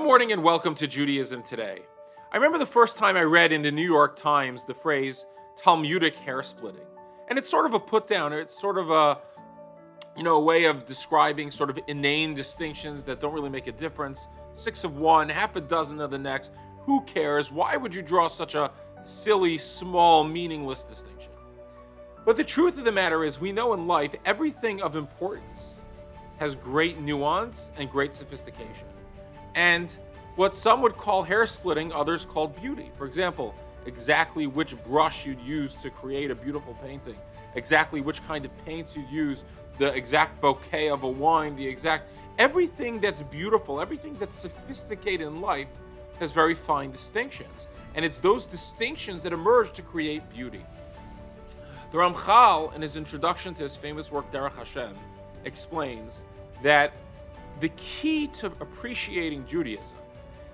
morning and welcome to Judaism Today. I remember the first time I read in the New York Times the phrase Talmudic hairsplitting. And it's sort of a put down, it's sort of a way of describing sort of inane distinctions that don't really make a difference. 6 of one, half a dozen of the next. Who cares? Why would you draw such a silly, small, meaningless distinction? But the truth of the matter is, we know in life everything of importance has great nuance and great sophistication. And what some would call hair splitting, others called beauty. For example, exactly which brush you'd use to create a beautiful painting, exactly which kind of paints you'd use, the exact bouquet of a wine, everything that's beautiful, everything that's sophisticated in life has very fine distinctions. And it's those distinctions that emerge to create beauty. The Ramchal, in his introduction to his famous work, Derech Hashem, explains that the key to appreciating Judaism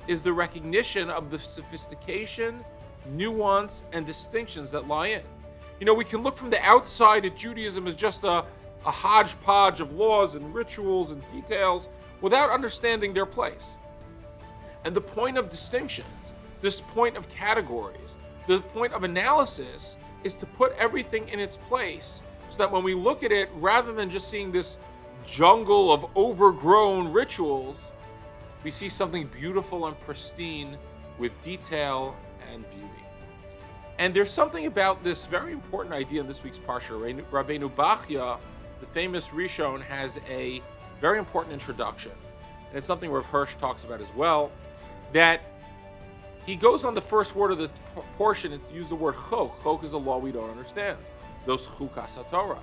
is the recognition of the sophistication, nuance, and distinctions that lie in. We can look from the outside at Judaism as just a hodgepodge of laws and rituals and details without understanding their place. And the point of distinctions, this point of categories, the point of analysis is to put everything in its place so that when we look at it, rather than just seeing this jungle of overgrown rituals, we see something beautiful and pristine with detail and beauty. And there's something about this very important idea in this week's Parsha. Rabbeinu Bachya, the famous Rishon, has a very important introduction. And it's something Rav Hirsch talks about as well, that he goes on the first word of the portion and uses the word chok. Chok is a law we don't understand. Those chukas haTorah.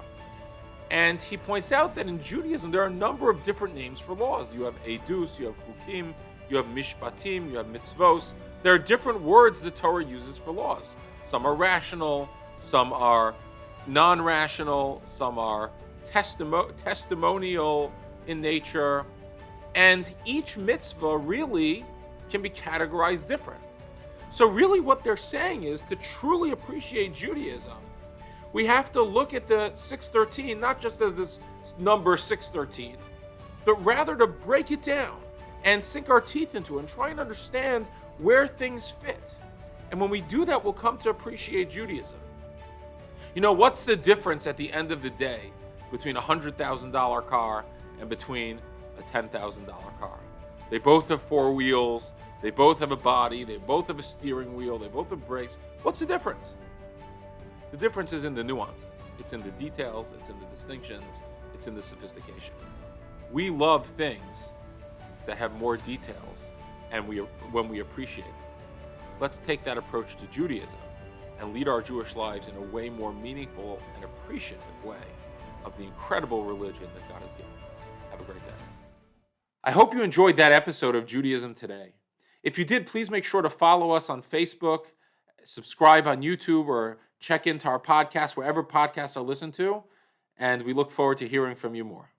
And he points out that in Judaism, there are a number of different names for laws. You have edus, you have chukim, you have mishpatim, you have mitzvos. There are different words the Torah uses for laws. Some are rational, some are non-rational, some are testimonial in nature. And each mitzvah really can be categorized different. So really what they're saying is, to truly appreciate Judaism, we have to look at the 613 not just as this number 613, but rather to break it down and sink our teeth into it and try and understand where things fit. And when we do that, we'll come to appreciate Judaism. What's the difference at the end of the day between a $100,000 car and between a $10,000 car? They both have 4 wheels, they both have a body, they both have a steering wheel, they both have brakes. What's the difference? The difference is in the nuances. It's in the details, it's in the distinctions, it's in the sophistication. We love things that have more details, and when we appreciate them. Let's take that approach to Judaism and lead our Jewish lives in a way more meaningful and appreciative way of the incredible religion that God has given us. Have a great day. I hope you enjoyed that episode of Judaism Today. If you did, please make sure to follow us on Facebook, subscribe on YouTube, or check into our podcast wherever podcasts are listened to, and we look forward to hearing from you more.